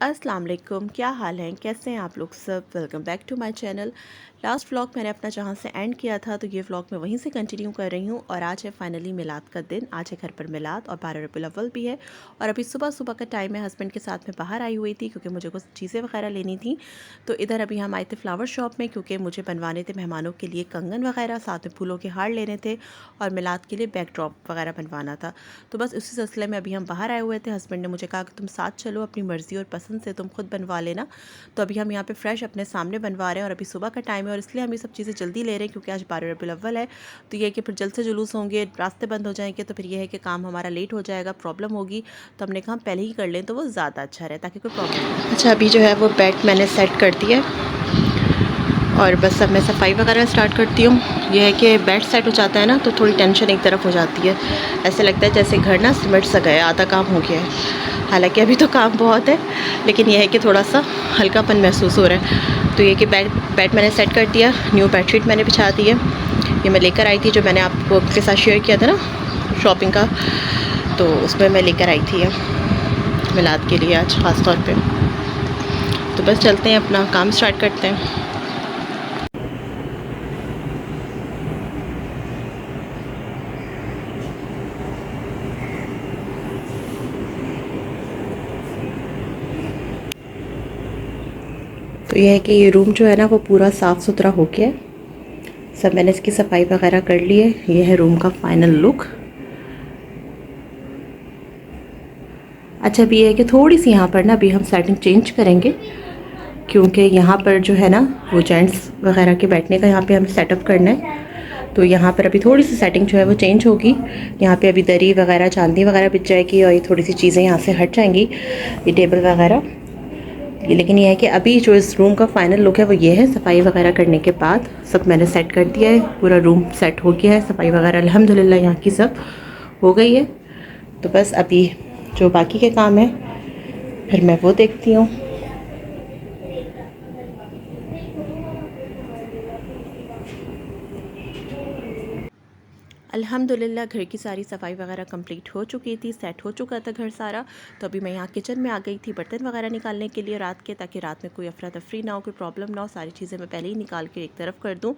अस्सलाम वालेकुम, क्या हाल है, कैसे हैं आप लोग सब। Welcome back to my channel. Last vlog मैंने अपना जहाँ से एंड किया था तो ये व्लॉग मैं वहीं से कंटिन्यू कर रही हूँ। और आज है फाइनली मिलाद का दिन। आज है घर पर मिलाद और 12 रबीउल अव्वल भी है। और अभी सुबह सुबह का टाइम है। हस्बैंड के साथ में बाहर आई हुई थी क्योंकि मुझे कुछ चीज़ें वगैरह लेनी थी। तो इधर अभी हम आए थे फ्लावर शॉप में क्योंकि मुझे बनवाने थे मेहमानों के लिए कंगन वगैरह, साथ में फूलों के हार लेने थे और मिलाद के लिए बैकड्रॉप वगैरह बनवाना था। तो बस उसी सिलसिले में अभी हम बाहर आए हुए थे। हस्बैंड ने मुझे कहा कि तुम साथ चलो, अपनी मर्ज़ी और पसंद से तुम खुद बनवा लेना। तो अभी हम यहाँ पे फ्रेश अपने सामने बनवा रहे हैं और अभी सुबह का टाइम है और इसलिए हम ये सब चीज़ें जल्दी ले रहे हैं क्योंकि आज 12 रबीउल अव्वल है। तो ये है कि फिर जल्द से जुलूस होंगे, रास्ते बंद हो जाएंगे, तो फिर ये है कि काम हमारा लेट हो जाएगा, प्रॉब्लम होगी। तो हमने कहा हम पहले ही कर लें तो वो ज़्यादा अच्छा रहे ताकि कोई प्रॉब्लम। अच्छा, अभी जो है वो बेड मैंने सेट कर दिया है और बस अब मैं सफाई वगैरह स्टार्ट करती हूँ। यह है कि बेड सेट हो जाता है ना तो थोड़ी टेंशन एक तरफ हो जाती है। ऐसे लगता है जैसे घर ना सिमट सा गया, आधा काम हो गया है। हालांकि अभी तो काम बहुत है, लेकिन यह है कि थोड़ा सा हल्कापन महसूस हो रहा है। तो ये कि बेड मैंने सेट कर दिया, न्यू बेडशीट मैंने बिछा दी है। ये मैं लेकर आई थी, जो मैंने आपको के साथ शेयर किया था ना शॉपिंग का, तो उसमें मैं लेकर आई थी मिलाद के लिए आज ख़ास तौर पे। तो बस चलते हैं, अपना काम स्टार्ट करते हैं। तो यह है कि ये रूम जो है ना वो पूरा साफ़ सुथरा हो गया है। सब मैंने इसकी सफाई वगैरह कर ली है। ये है रूम का फाइनल लुक। अच्छा, अभी ये है कि थोड़ी सी यहाँ पर ना अभी हम सेटिंग चेंज करेंगे क्योंकि यहाँ पर जो है ना वो जेंट्स वगैरह के बैठने का यहाँ पे हमें सेटअप करना है। तो यहाँ पर अभी थोड़ी सी सेटिंग जो है वो चेंज होगी। यहाँ पे अभी दरी वगैरह, चांदी वगैरह बिछ जाएगी और ये थोड़ी सी चीज़ें यहाँ से हट जाएंगी, ये टेबल वगैरह। लेकिन यह है कि अभी जो इस रूम का फाइनल लुक है वो ये है। सफाई वगैरह करने के बाद सब मैंने सेट कर दिया है, पूरा रूम सेट हो गया है। सफाई वगैरह अल्हम्दुलिल्लाह यहाँ की सब हो गई है। तो बस अभी जो बाकी के काम है फिर मैं वो देखती हूँ। अल्हम्दुलिल्लाह घर की सारी सफाई वगैरह कंप्लीट हो चुकी थी, सेट हो चुका था घर सारा। तो अभी मैं यहाँ किचन में आ गई थी बर्तन वगैरह निकालने के लिए रात के, ताकि रात में कोई अफरा तफरी ना हो, कोई प्रॉब्लम ना हो। सारी चीज़ें मैं पहले ही निकाल के एक तरफ कर दूँ।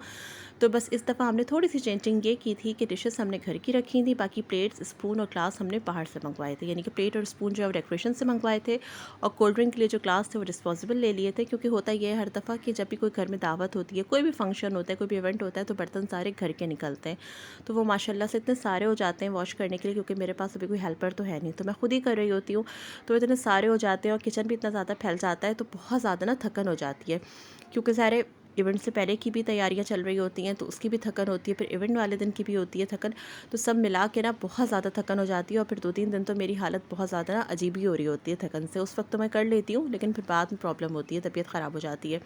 तो बस इस दफ़ा हमने थोड़ी सी चेंजिंग ये की थी कि डिशेस हमने घर की रखी थी, बाकी प्लेट्स, स्पून और ग्लास हमने बाहर से मंगवाए थे। यानी कि प्लेट और स्पून जो है वो डेकोरेशन से मंगवाए थे और कोल्ड ड्रिंक के लिए जो ग्लास थे वो डिस्पोजेबल ले लिए थे। क्योंकि होता ये है हर दफ़ा कि जब भी कोई घर में दावत होती है, कोई भी फंक्शन होता है, कोई भी इवेंट होता है, तो बर्तन सारे घर के निकलते हैं। तो वो माशाल्लाह से इतने सारे हो जाते हैं वॉश करने के लिए, क्योंकि मेरे पास अभी कोई हेल्पर तो है नहीं, तो मैं खुद ही कर रही होती हूँ। तो इतने सारे हो जाते हैं और किचन भी इतना ज़्यादा फैल जाता है, तो बहुत ज़्यादा ना थकन हो जाती है। क्योंकि सारे इवेंट से पहले की भी तैयारियां चल रही होती हैं तो उसकी भी थकन होती है, फिर इवेंट वाले दिन की भी होती है थकन। तो सब मिला के ना बहुत ज़्यादा थकन हो जाती है और फिर 2-3 दिन तो मेरी हालत बहुत ज़्यादा ना अजीब ही हो रही होती है थकन से। उस वक्त तो मैं कर लेती हूँ, लेकिन फिर बाद में प्रॉब्लम होती है, तबीयत ख़राब हो जाती है।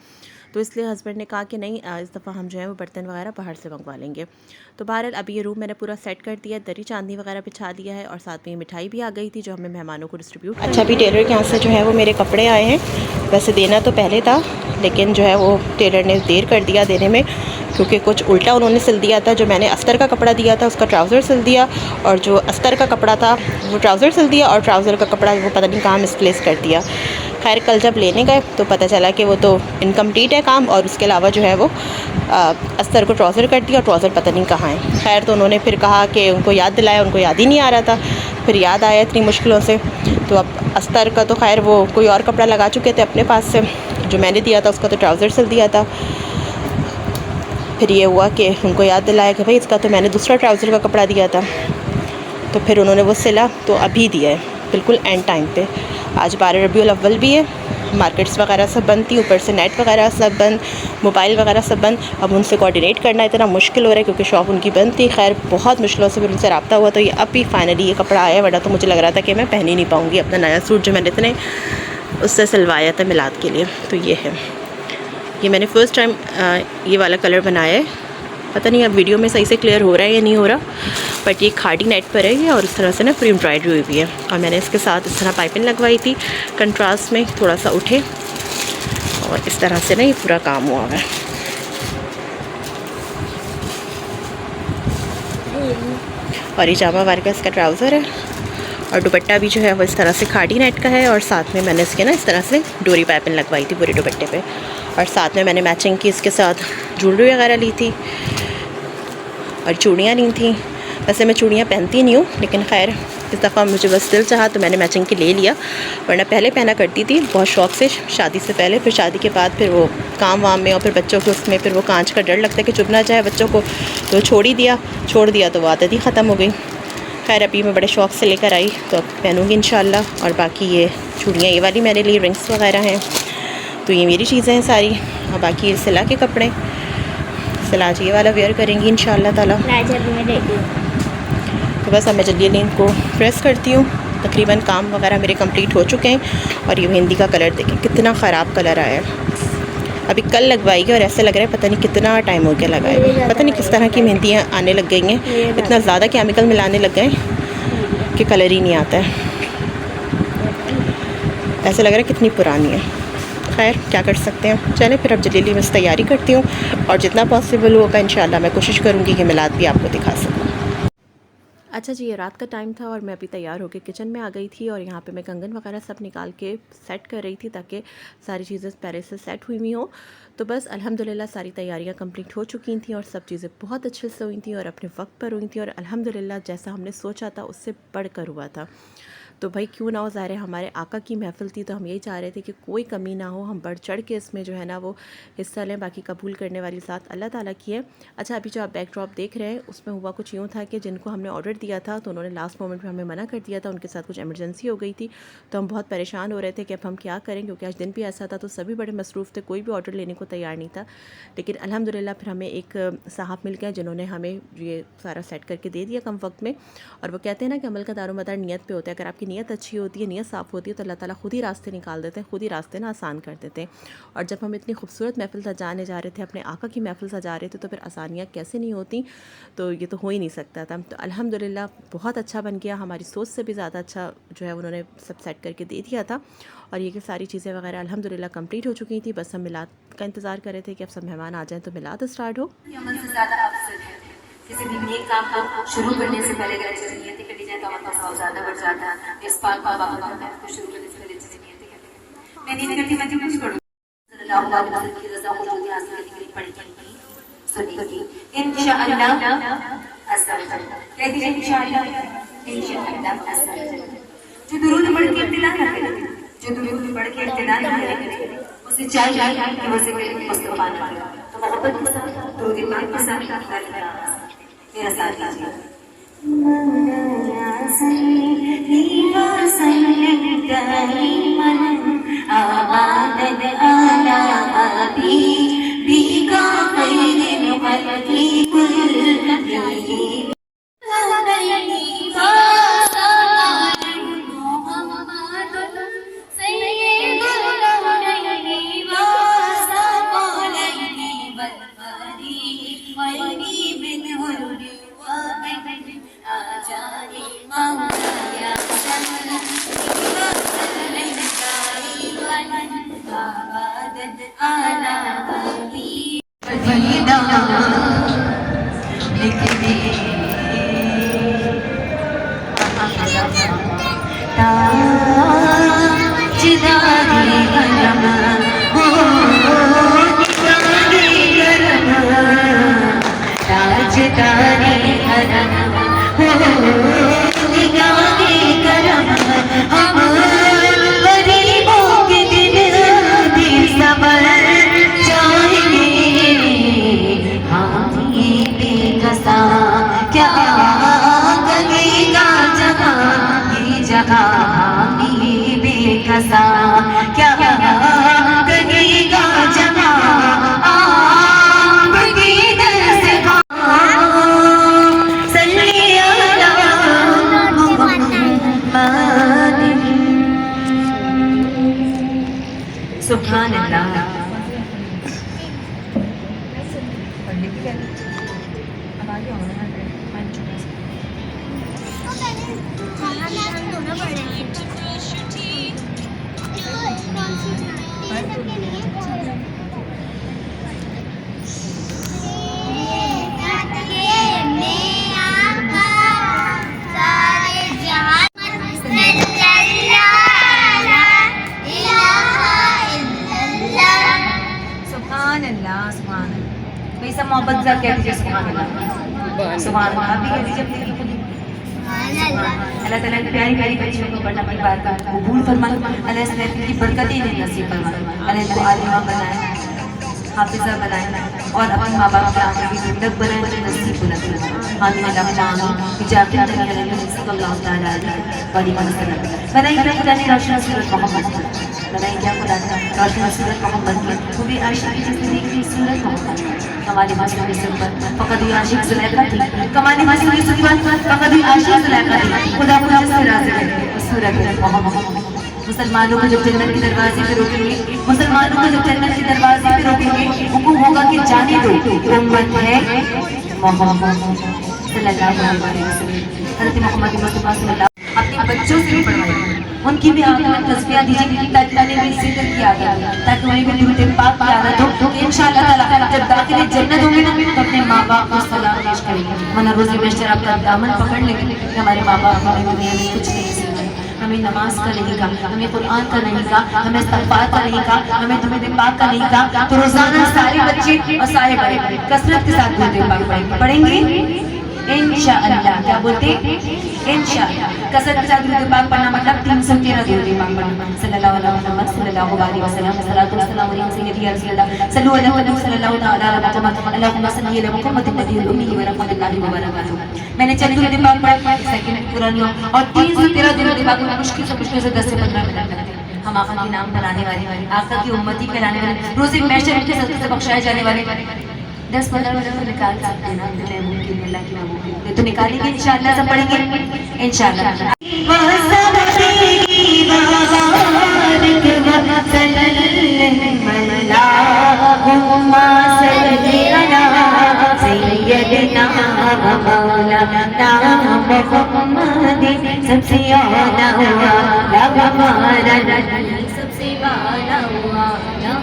तो इसलिए हस्बैंड ने कहा कि नहीं, इस दफ़ा हम जो है वो बर्तन वगैरह बाहर से मंगवा लेंगे। तो बहरहाल अभी ये रूम मैंने पूरा सेट कर दिया है, दरी चांदी वगैरह बिछा दिया है और साथ में ये मिठाई भी आ गई थी जो हमें मेहमानों को डिस्ट्रीब्यूट। अच्छा, अभी टेलर के यहाँ से जो है वो मेरे कपड़े आए हैं। वैसे देना तो पहले था, लेकिन जो है वो टेलर ने देर कर दिया देने में, क्योंकि कुछ उल्टा उन्होंने सिल दिया था। जो मैंने अस्तर का कपड़ा दिया था उसका ट्राउज़र सिल दिया, और जो अस्तर का कपड़ा था वो ट्राउज़र सिल दिया, और ट्राउज़र का कपड़ा वो पता नहीं कहाँ मिसप्लेस कर दिया। खैर कल जब लेने गए तो पता चला कि वो तो इनकम्प्लीट है काम, और उसके अलावा जो है वो अस्तर को ट्राउज़र कर दिया और ट्राउज़र पता नहीं कहाँ है। खैर तो उन्होंने फिर कहा कि उनको याद दिलाया, उनको याद ही नहीं आ रहा था। फिर याद आया इतनी मुश्किलों से। तो अब अस्तर का तो खैर वो कोई और कपड़ा लगा चुके थे अपने पास से, जो मैंने दिया था उसका तो ट्राउज़र सिल दिया था। फिर ये हुआ कि उनको याद दिलाया कि भाई इसका तो मैंने दूसरा ट्राउज़र का कपड़ा दिया था। तो फिर उन्होंने वो सिला तो अभी दिया है, बिल्कुल एंड टाइम पे। आज 12 रबीउल अव्वल भी है, मार्केट्स वगैरह सब बंद थी, ऊपर से नेट वगैरह सब बंद, मोबाइल वगैरह सब बंद। अब उनसे कोऑर्डिनेट करना इतना मुश्किल हो रहा है क्योंकि शॉप उनकी बंद थी। खैर बहुत मुश्किलों से फिर उनसे रब्ता हुआ, तो ये अब भी फाइनली ये कपड़ा आया। वरना तो मुझे लग रहा था कि मैं पहन ही नहीं पाऊँगी अपना नया सूट जो मैंने इतने उससे सिलवाया था मिलाद के लिए। तो ये है, ये मैंने फ़र्स्ट टाइम ये वाला कलर बनाया है। पता नहीं अब वीडियो में सही से क्लियर हो रहा है या नहीं हो रहा, बट ये खाड़ी नेट पर है ये, और इस तरह से ना पूरी एम्ब्रॉयडरी हुई हुई है। और मैंने इसके साथ इस तरह पाइपिंग लगवाई थी, कंट्रास्ट में थोड़ा सा उठे, और इस तरह से ना ये पूरा काम हुआ है। और ये जामा वार का इसका ट्राउज़र है, और दुपट्टा भी जो है वो इस तरह से खाड़ी नेट का है और साथ में मैंने इसके ना इस तरह से डोरी पाइपिंग लगवाई थी पूरे दुपट्टे पे। और साथ में मैंने मैचिंग की इसके साथ ज्वेलरी वगैरह ली थी और चूड़ियाँ ली थी। वैसे मैं चूड़ियाँ पहनती नहीं हूँ, लेकिन खैर इस दफ़ा मुझे बस दिल चाहा तो मैंने मैचिंग की ले लिया, वरना पहले पहना करती थी बहुत शौक़ से शादी से पहले। फिर शादी के बाद फिर वो काम वाम में और फिर बच्चों के उसमें फिर वो कांच का डर लगता है कि चुभ ना जाए बच्चों को, तो छोड़ दिया तो वो आदत ही ख़त्म हो गई। खैर अभी मैं बड़े शौक़ से लेकर आई तो अब पहनूँगी इंशाल्लाह। और बाकी ये चूड़ियाँ ये वाली मेरे लिए रिंग्स वगैरह हैं, तो ये मेरी चीज़ें हैं सारी। और बाकी ये सिला के कपड़े, सिला ये वाला वेयर करेंगी इंशाल्लाह ताला। तो बस अब मैं जल्दी इनको प्रेस करती हूँ। तकरीबन काम वगैरह मेरे कंप्लीट हो चुके हैं। और ये मेहंदी का कलर देखें कितना ख़राब कलर आया है। अभी कल लगवाई है और ऐसा लग रहा है पता नहीं कितना टाइम हो गया लगाए, पता नहीं किस तरह की मेहंदियाँ आने लग गई हैं। इतना ज़्यादा केमिकल मिलाने लग गए कि कलर ही नहीं आता है, ऐसा लग रहा है कितनी पुरानी है। खैर क्या कर सकते हैं, चलें फिर अब जल्दी बस तैयारी करती हूँ और जितना पॉसिबल होगा इंशाल्लाह मैं कोशिश करूँगी कि मिलाद भी आपको दिखा सकूँ। अच्छा जी, ये रात का टाइम था और मैं अभी तैयार होकर किचन में आ गई थी और यहाँ पे मैं कंगन वगैरह सब निकाल के सेट कर रही थी ताकि सारी चीज़ें पहले से सेट हुई हुई हों। तो बस अल्हम्दुलिल्लाह सारी तैयारियाँ कंप्लीट हो चुकी थी और सब चीज़ें बहुत अच्छे से हुई थी और अपने वक्त पर हुई थी और अल्हम्दुलिल्लाह जैसा हमने सोचा था उससे बढ़कर हुआ था। तो भाई क्यों ना हो, ज़ाहिर है हमारे आका की महफ़िल थी तो हम यही चाह रहे थे कि कोई कमी ना हो, हम बढ़ चढ़ के इसमें जो है ना वो हिस्सा लें। बाकी कबूल करने वाली ज़ात अल्लाह ताला की है। अच्छा अभी जो आप बैकड्रॉप देख रहे हैं उसमें हुआ कुछ यूँ था कि जिनको हमने ऑर्डर दिया था तो उन्होंने लास्ट मोमेंट में हमें मना कर दिया था, उनके साथ कुछ इमरजेंसी हो गई थी। तो हम बहुत परेशान हो रहे थे कि अब हम क्या करें, क्योंकि आज दिन भी ऐसा था तो सभी बड़े मसरूफ़ थे, कोई भी ऑर्डर लेने को तैयार नहीं था। लेकिन अल्हम्दुलिल्लाह फिर हमें एक साहब मिल गए जिन्होंने हमें ये सारा सेट करके दे दिया कम वक्त में। और वो कहते हैं ना कि अमल का दारोमदार नियत पे होता है। अगर आपकी नियत अच्छी होती है, नियत साफ़ होती है तो अल्लाह ताला खुद ही रास्ते निकाल देते हैं, खुद ही रास्ते ना आसान कर देते हैं। और जब हम इतनी खूबसूरत महफ़िल सजाने जा रहे थे, अपने आका की महफ़िल सजा रहे थे, तो फिर आसानियाँ कैसे नहीं होती, तो ये तो हो ही नहीं सकता था। तो अल्हम्दुलिल्लाह बहुत अच्छा बन गया, हमारी सोच से भी ज़्यादा अच्छा जो है उन्होंने सब सेट करके दे दिया था। और ये कि सारी चीज़ें वगैरह अल्हम्दुलिल्लाह कंप्लीट हो चुकी थी। बस हम मिलाद का इंतज़ार कर रहे थे कि अब सब मेहमान आ जाएँ तो मिलाद स्टार्ट हो। किसी भी नेक काम को शुरू करने से पहले अगर अच्छी नियतें करी जाए तो अमल का सवाब ज़्यादा बढ़ जाता है। इस पाक को शुरू करने से पहले अच्छी नियतें करें। मैं नीयत करती मैं कुछ पढ़ूं सल्लल्लाहु अलैहि वसल्लम की रज़ा को जो हासिल करने के लिए पढ़ी सुनेगी इंशाअल्लाह असल कह दीजिए इंशाअल्लाह असल। जो दुरूद पढ़ के इब्तिदा ना करे, जो दुरूद पढ़ के इब्तिदा ना करे उसे चाहिए कि वो ज़िक्र मुस्तफ़ा ना करे। तो मोहब्बत के साथ दुरूद पाक के साथ मेरा साथ दीजिए। क्या करेगा जमा सुभान अल्लाह। मोहब्बत से कह दीजिए सुभान अल्लाह, सुभान अल्लाह। आप भी कह दीजिए अपनी अपनी। अल्लाह ताला की प्यारी प्यारी बच्चियों को पढ़ना अपनी बात का कबूल फरमाए, अल्लाह इस महफिल की बरकतें इन्हें नसीब फरमाए, अल्लाह इनको आलिमा बनाए, हाफिजा बनाए और अपने माँ बाप के आगे भी जिंदग बनाए, तो नसीब बुलंद बनाए। आमीन अल्लाहुम्मा आमीन। बिजाकिर नबी सल्लल्लाहु तआला अलैहि वसल्लम। बनाई क्या खुदा ने रोशन सूरत मोहम्मद, बनाई क्या खुदा ने रोशन सूरत मोहम्मद की, वो भी आशिक की जिसने देखी सूरत मोहम्मद। कमाली मासूम की सुबह फकत ही आशिक जुलेखा थी, कमाली मासूम की सुबह फकत ही आशिक जुलेखा थी, खुदा को जिससे राज़ी है सूरत मोहम्मद। मुसलमानों को जब जन्नत के दरवाजे पे रोकेंगे, मुसलमानों को जब जन्नत के दरवाजे पे रोकेंगे, हुक्म होगा कि जाने दो, उम्मत है मोहम्मद सल्लल्लाहु अलैहि वसल्लम। हज़रत मोहम्मद मुस्तफ़ा सल्लल्लाहु अपने बच्चों से भी पढ़वाइए, उनकी भी आंखों में तस्बीह दीजिए ताकि उन्हें भी जिक्र किया गया, ताकि उन्हें भी दुरूद पाक की आदत हो, तो इंशाअल्लाह ताला जब दाखिले जन्नत होंगे ना तो अपने माँ बाप को सलाम पेश करेंगे, वरना रोज़े बेशर आपका दामन पकड़ लेंगे कि हमारे माँ बाप हमें दुनिया में कुछ नहीं सिखाए, हमें नमाज का नहीं कहा, हमें कुरान का नहीं कहा, हमें इस्तिग़फ़ार का नहीं कहा, हमें दुरूद पाक का नहीं कहा। तो रोजाना सारे बच्चे और सारे बड़े कसरत के साथ दुरूद पाक पढ़ेंगे इंशाअल्लाह। क्या बोलते इंशाअल्लाह। कसरत के साथ दुरूद पाक पढ़ना मतलब 313 दुरूद पाक पढ़ना। सल्लल्लाहु अलैहि वसल्लम सल्लल्लाहु अलैहि वसल्लम सल्लल्लाहु अलैहि वसल्लम सय्यदी या रसूलल्लाह सल्लल्लाहु अलैहि वसल्लम सल्लल्लाहु तआला अलैहि वसल्लम अल्लाहुम्मा सल्ली अला मुहम्मदिन नबिय्यिल उम्मी व रहमतुल्लाहि व बरकातुहू। मैंने चंद दुरूद पाक पढ़े, सेकंड पूरा नहीं हो, और 313 दुरूद पाक में मुश्किल से 10 से 15 मिनट लगते हैं। हम आका के नाम बनाने वाले, आका की उम्मती कहलाने वाले, रोज़े महशर के सदक़े से बख्शाए जाने वाले 10-15 मिनट तो निकाल सकते हैं ना, मैं मुमकिन अल्लाह की मुमकिन तो निकालेंगे इंशाअल्लाह, सब पढ़ेंगे इंशाअल्लाह। सबसे आला हुआ सबसे वाला हुआ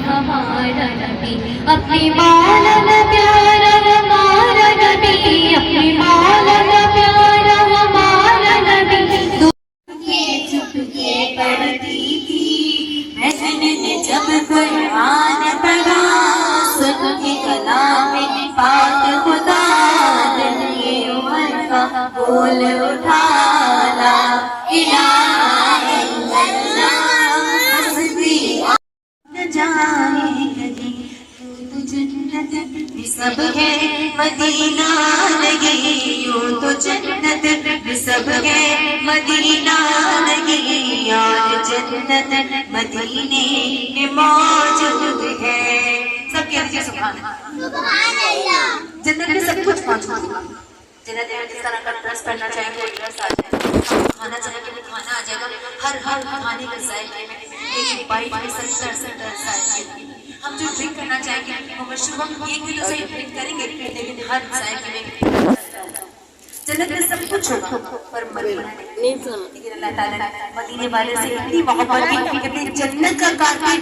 हमारा नबी, अपनी मौला प्यारा हमारा नबी, अपनी मौला प्यारा हमारा नबी। चुपके पढ़ती थी मैंने जब कुरान पढ़ा, सुन के कलाम पाक खुदा ने उमर का बोल उठाला, इलाहा इल्लल्लाह जाएगी तो जन्नत भी सब है मदीना लगी, यूं तो जन्नत भी सब है मदीना लगी, यार जन्नत मदीने में मौजूद है। सब कह दीजिए सुभान अल्लाह। जन्नत में सब कुछ मौजूद है। जन्नत में जिस तरह का ड्रेस पहनना चाहेंगे वो ड्रेस आ जाएगा, खाना चाहेंगे वो खाना आ जाएगा, हर खाने के जायके में एक बाइट में 70 जायके। हम जो ड्रिंक करना चाहेंगे वो मशरूब 1 किलो से ड्रिंक करेंगे, लेकिन हर जायके में जन्नत में सब कुछ होगा पर मदीना नहीं। लेकिन अल्लाह ताला ने मदीने वाले से इतनी मोहब्बत की कि जन्नत का कारपेट